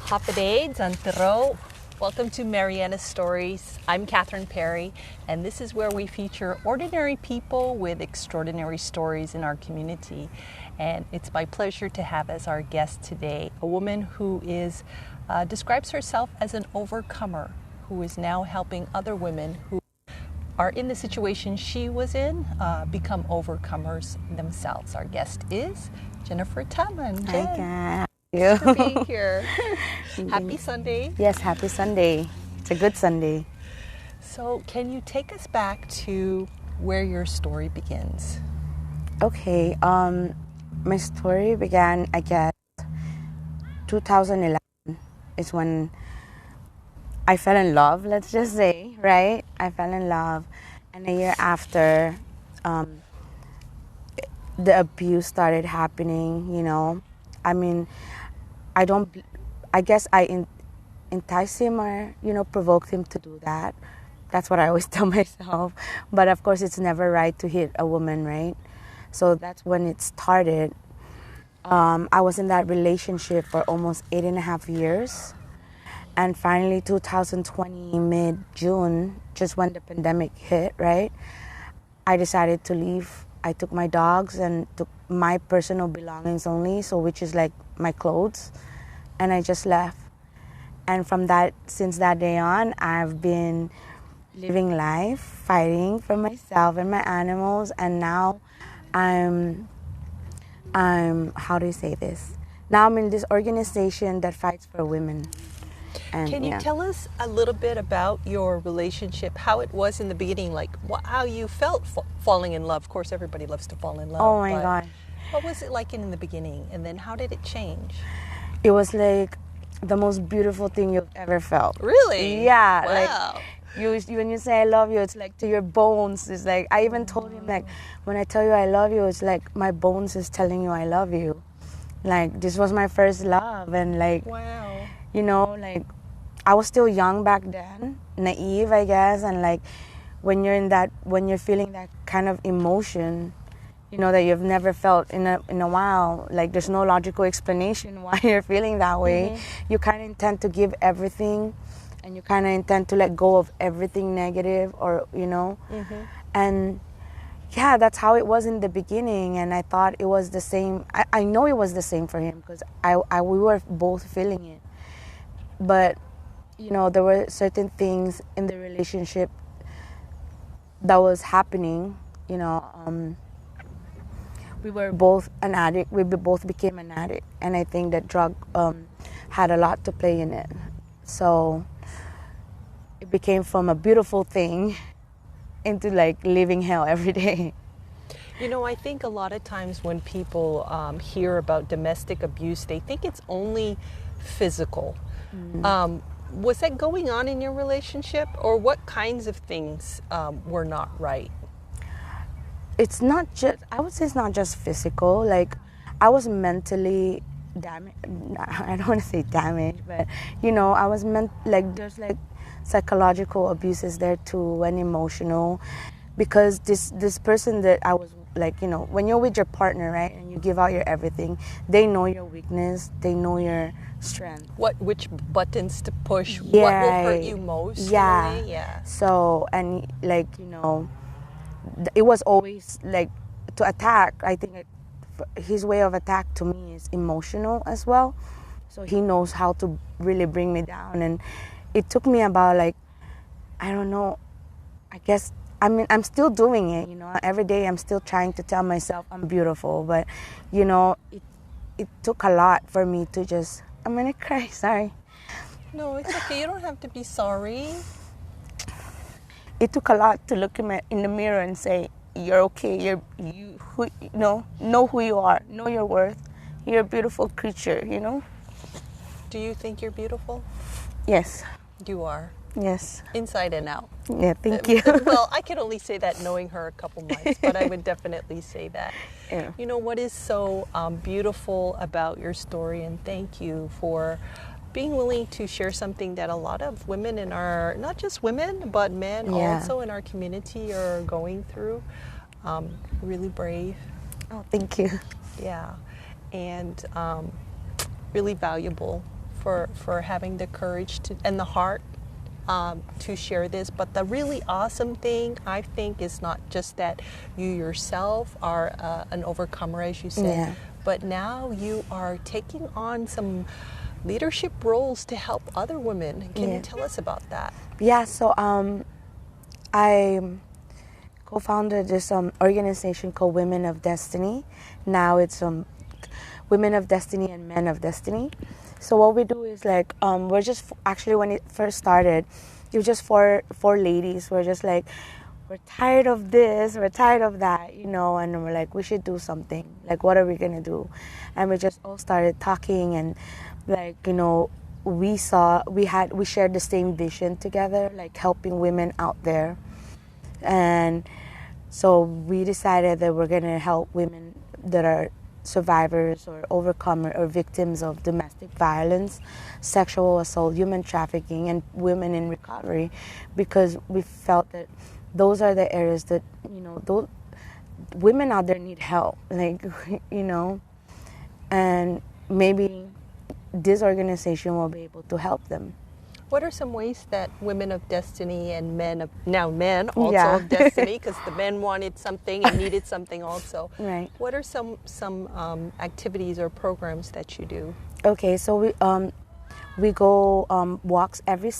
Hapade, Zantero. Welcome to Marianas Stories. I'm Catherine Perry, and this is where we feature ordinary people with extraordinary stories in our community. And it's my pleasure to have as our guest today a woman who describes herself as an overcomer, who is now helping other women who are in the situation she was in become overcomers themselves. Our guest is Jennifer Taman. Hi, Kat. Thanks for being here. Happy Sunday. Yes, happy Sunday. It's a good Sunday. So can you take us back to where your story begins? Okay, my story began, I guess, 2011 is when I fell in love, let's just say, right? I fell in love, and a year after, the abuse started happening, I mean, I guess I enticed him or, provoked him to do that. That's what I always tell myself. But of course, it's never right to hit a woman, right? So that's when it started. I was in that relationship for almost 8.5 years. And finally, 2020, mid-June, just when the pandemic hit, right? I decided to leave. I took my dogs and took my personal belongings only, so which is like my clothes, and I just left. And since that day on, I've been living life, fighting for myself and my animals, and now I'm how do you say this? Now I'm in this organization that fights for women. And, can you tell us a little bit about your relationship, how it was in the beginning, like how you felt falling in love? Of course, everybody loves to fall in love. Oh my God. What was it like in the beginning, and then how did it change? It was like the most beautiful thing you've ever felt. Really? Yeah. Wow. Like when you say I love you, it's like to your bones. It's like I even told him, like, when I tell you I love you, it's like my bones is telling you I love you. Like, this was my first love, and like, wow. Like, I was still young back then, naive, I guess, and like when you're feeling that kind of emotion, that you've never felt in a while, like there's no logical explanation why you're feeling that way. Mm-hmm. You kind of intend to give everything, and you kind of intend to let go of everything negative, or mm-hmm. And yeah, that's how it was in the beginning, and I thought it was the same. I know it was the same for him, because we were both feeling it, but there were certain things in the relationship that was happening. We were both an addict. We both became an addict, and I think that drug had a lot to play in it. So it became from a beautiful thing into like living hell every day. I think a lot of times when people hear about domestic abuse, they think it's only physical. Mm. Was that going on in your relationship, or what kinds of things were not right? I would say it's not just physical. Like, I was mentally damaged. I don't want to say damaged, but, I was there's like psychological abuses there too, and emotional, because this person that I was like, when you're with your partner, right, and you give out your everything, they know your weakness, they know your strength. Which buttons to push, yeah, what will hurt you most. Yeah. Really? Yeah. So, and like, it was always like to attack. I think his way of attack to me is emotional as well. So he knows how to really bring me down. And it took me about like, I don't know, I guess, I'm still doing it, every day I'm still trying to tell myself I'm beautiful. But, it took a lot for me to just, I'm going to cry, sorry. No, it's okay. You don't have to be sorry. It took a lot to look in the mirror and say, you're okay, know who you are, know your worth. You're a beautiful creature, Do you think you're beautiful? Yes. You are? Yes. Inside and out. Yeah, thank you. Well, I can only say that knowing her a couple months, but I would definitely say that. Yeah. What is so beautiful about your story, and thank you for being willing to share something that a lot of women in our, not just women, but men also in our community are going through. Really brave. Oh, thank you. Yeah. And really valuable for having the courage to and the heart to share this. But the really awesome thing, I think, is not just that you yourself are an overcomer, as you said, but now you are taking on some leadership roles to help other women. Can you tell us about that? Yeah, so I co-founded this organization called Women of Destiny. Now it's Women of Destiny and Men of Destiny. So what we do is like we're just actually, when it first started, it was just four ladies. We're just like, we're tired of this, we're tired of that, you know, and we're like, we should do something. Like, what are we gonna do? And we just all started talking, and like, you know, we shared the same vision together, like helping women out there. And so we decided that we're gonna help women that are survivors or overcomer or victims of domestic violence, sexual assault, human trafficking, and women in recovery, because we felt that those are the areas that, you know, those women out there need help, like, you know, and maybe this organization will be able to help them. What are some ways that Women of Destiny and men also of Destiny, because the men wanted something and needed something also. Right. What are some activities or programs that you do? Okay, so we go walks every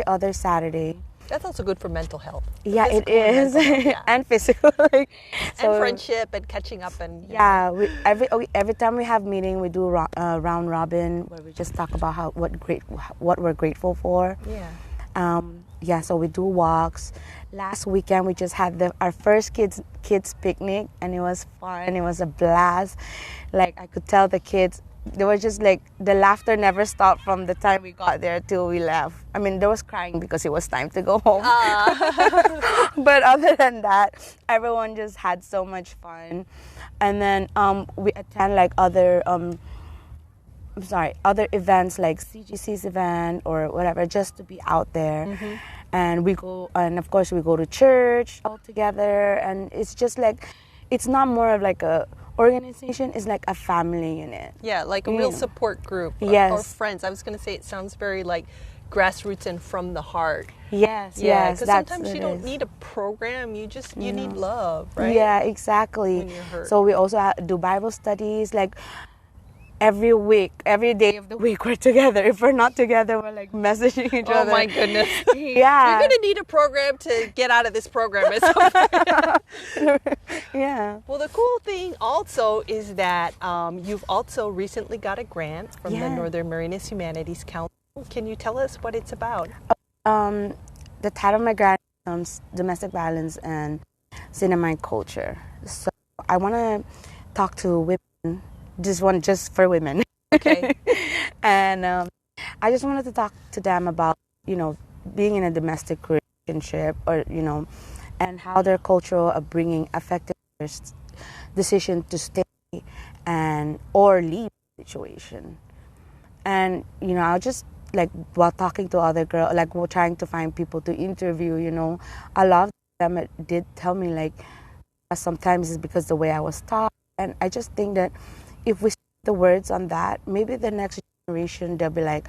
other Saturday. That's also good for mental health. Yeah, it is, and physical, and friendship and catching up and every time we have meeting, we do round robin where we just talk about what we're grateful for. So we do walks. Last weekend we just had our first kids picnic, and it was fun. It was a blast. Like, I could tell the kids, they were just like, the laughter never stopped from the time we got there till we left. I mean, there was crying because it was time to go home. But other than that, everyone just had so much fun. And then we attend like other events like CGC's event or whatever, just to be out there. Mm-hmm. And we go, and of course we go to church all together. And it's just like, it's not more of like a organization, is like a family unit. Yeah, like a real support group. Yes. Or friends. I was going to say, it sounds very like grassroots and from the heart. Yes, yes. Because sometimes you don't need a program. You need love, right? Yeah, exactly. When you're hurt. So we also do Bible studies, like every week, every day of the week we're together. If we're not together, we're like messaging each other. Oh my goodness. Yeah. You're going to need a program to get out of this program. Yeah. Well, the cool thing also is that you've also recently got a grant from the Northern Marianas Humanities Council. Can you tell us what it's about? The title of my grant is Domestic Violence and Cinema Culture. So I want to talk to women, just for women. Okay. And I just wanted to talk to them about, you know, being in a domestic relationship, or, you know, and how their cultural upbringing affected their decision to stay or leave the situation. And, you know, I'll just, like, while talking to other girls, like, we're trying to find people to interview, you know, a lot of them did tell me, like, sometimes it's because the way I was taught. And I just think that if we speak the words on that, maybe the next generation, they'll be like,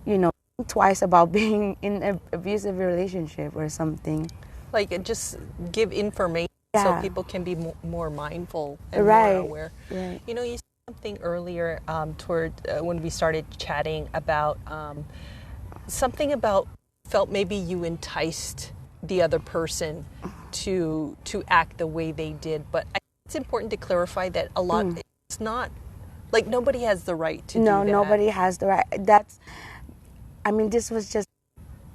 you know, think twice about being in an abusive relationship or something. Like, just give information so people can be more mindful and more aware. Right. You know, you said something earlier when we started chatting about something about felt maybe you enticed the other person to act the way they did. But I think it's important to clarify that a lot, it's not, like, nobody has the right to do that. No, nobody has the right. This was just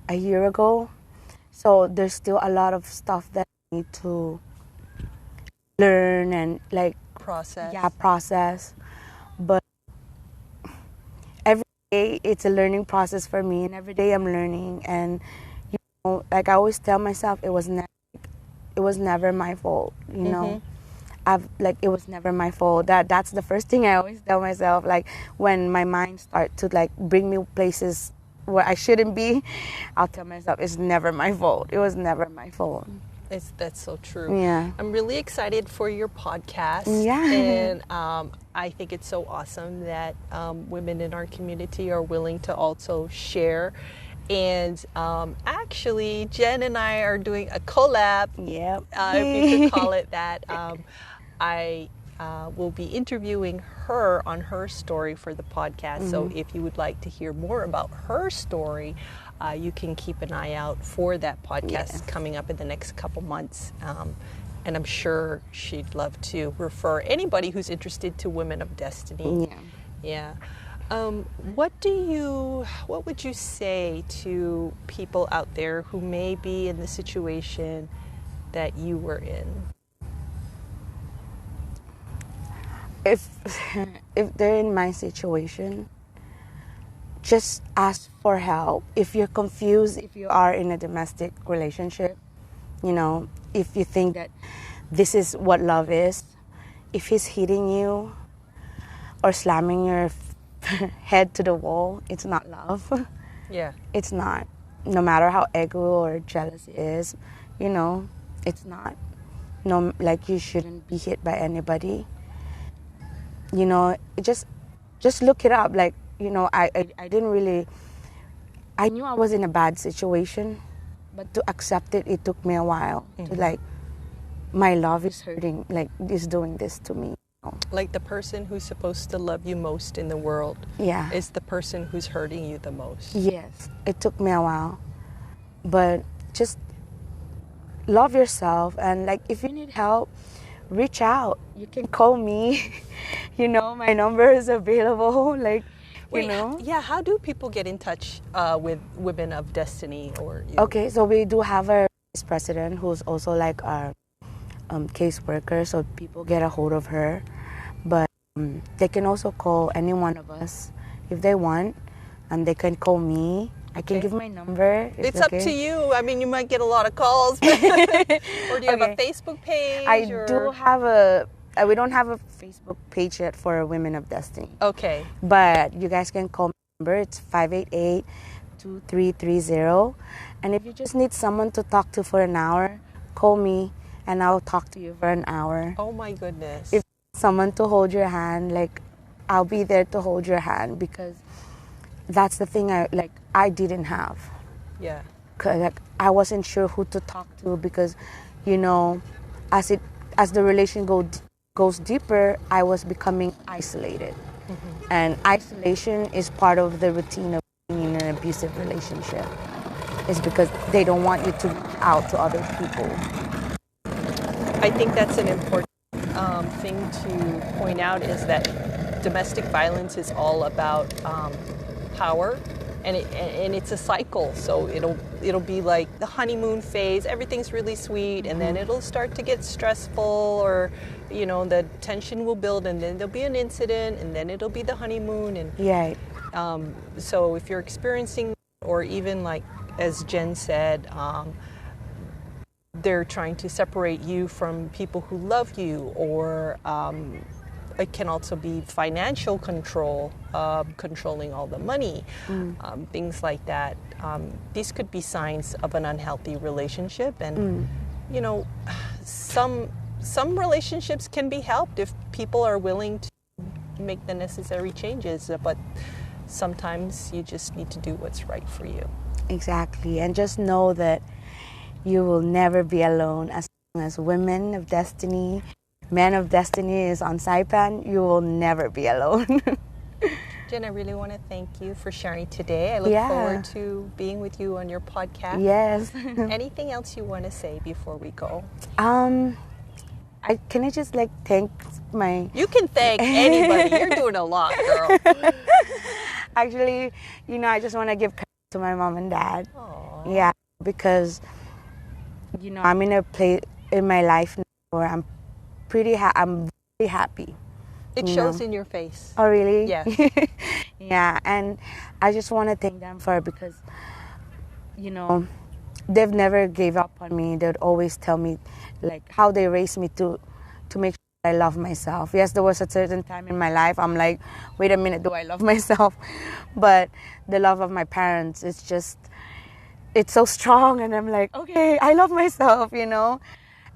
a year ago. So there's still a lot of stuff that I need to learn and, like, process. Yeah, process. But every day it's a learning process for me, and every day I'm learning. And, you know, like, I always tell myself, it was never my fault. You know, it was never my fault. That's the first thing I always tell myself. Like, when my mind starts to, like, bring me places where I shouldn't be, I'll tell myself, it's never my fault. It was never my fault. That's so true. Yeah. I'm really excited for your podcast. Yeah. And I think it's so awesome that women in our community are willing to also share. And actually, Jen and I are doing a collab, Yep. if you could call it that. I will be interviewing her on her story for the podcast. So if you would like to hear more about her story, you can keep an eye out for that podcast coming up in the next couple months. And I'm sure she'd love to refer anybody who's interested to Women of Destiny. Yeah. What would you say to people out there who may be in the situation that you were in? If they're in my situation, just ask for help. If you're confused, if you are in a domestic relationship, if you think that this is what love is, if he's hitting you or slamming your head to the wall, it's not love. Yeah. It's not. No matter how ego or jealous it is, it's not. No, like you shouldn't be hit by anybody. Just look it up. Like, I didn't really, I knew I was in a bad situation, but to accept it, it took me a while. To like, my love is hurting, like, is doing this to me. Like the person who's supposed to love you most in the world is the person who's hurting you the most. Yes, it took me a while. But just love yourself, and like, if you need help, reach out. You can call me. My number is available. Like, Yeah, how do people get in touch with Women of Destiny or you? Okay, so we do have a vice president who's also like our caseworker, so people get a hold of her. But they can also call any one of us if they want, and they can call me. I can give my number. It's up to you. I mean, you might get a lot of calls. Or do you have a Facebook page? Do have we don't have a Facebook page yet for Women of Destiny. Okay. But you guys can call my number. It's 588-2330. And if you just need someone to talk to for an hour, call me and I'll talk to you for an hour. Oh my goodness. If someone to hold your hand, like, I'll be there to hold your hand, because that's the thing I didn't have. Yeah. 'Cause, like, I wasn't sure who to talk to, because, as the relation goes deeper, I was becoming isolated. And isolation is part of the routine of being in an abusive relationship. It's because they don't want you to reach out to other people. I think that's an important thing to point out, is that domestic violence is all about power, and it's a cycle. So it'll be like the honeymoon phase. Everything's really sweet, and then it'll start to get stressful, or the tension will build, and then there'll be an incident, and then it'll be the honeymoon. And so if you're experiencing, or even like as Jen said, they're trying to separate you from people who love you, or it can also be financial control, controlling all the money, things like that. These could be signs of an unhealthy relationship, and some relationships can be helped if people are willing to make the necessary changes, but sometimes you just need to do what's right for you. Exactly, and just know that you will never be alone. As long as Women of Destiny, Men of Destiny is on Saipan, you will never be alone. Jen, I really want to thank you for sharing today. I look forward to being with you on your podcast. Yes. Anything else you want to say before we go? Can I just thank my... You can thank anybody. You're doing a lot, girl. Actually, I just want to give credit to my mom and dad. Aww. Yeah, because, I'm in a place in my life now where I'm really happy. It shows in your face. Oh, really? Yes. Yeah, and I just want to thank them for it, because, they've never gave up on me. They'd always tell me, how they raised me to make sure I love myself. Yes, there was a certain time in my life I'm like, wait a minute, do I love myself? But the love of my parents is just, it's so strong, and I'm like, okay, I love myself, you know.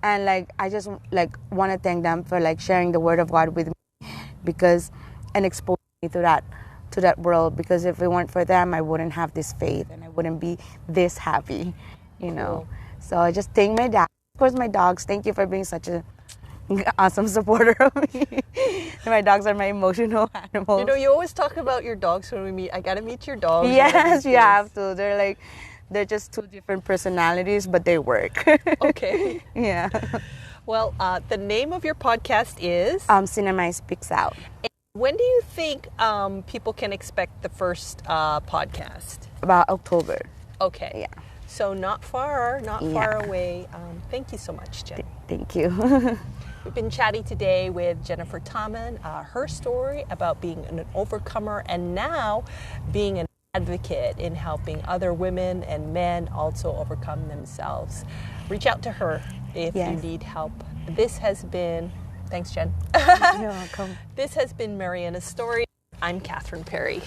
And like I just like want to thank them for like sharing the word of God with me, because and exposing me to that world, because if it weren't for them, I wouldn't have this faith and I wouldn't be this happy, you know. So I just thank my dad, of course my dogs. Thank you for being such a awesome supporter of me. My dogs are my emotional animals. You know, you always talk about your dogs when we meet. I gotta meet your dogs. Yes, you have to. They're just two different personalities, but they work. Okay. Yeah. Well, the name of your podcast is Cinema Speaks Out. When do you think people can expect the first podcast? About October. Okay. Yeah. So not far away. Thank you so much, Jen. Thank you. We've been chatting today with Jennifer Taman, her story about being an overcomer and now being an advocate in helping other women and men also overcome themselves. Reach out to her if you need help. This has been, thanks Jen. You're welcome. This has been Marianas Stories. I'm Catherine Perry.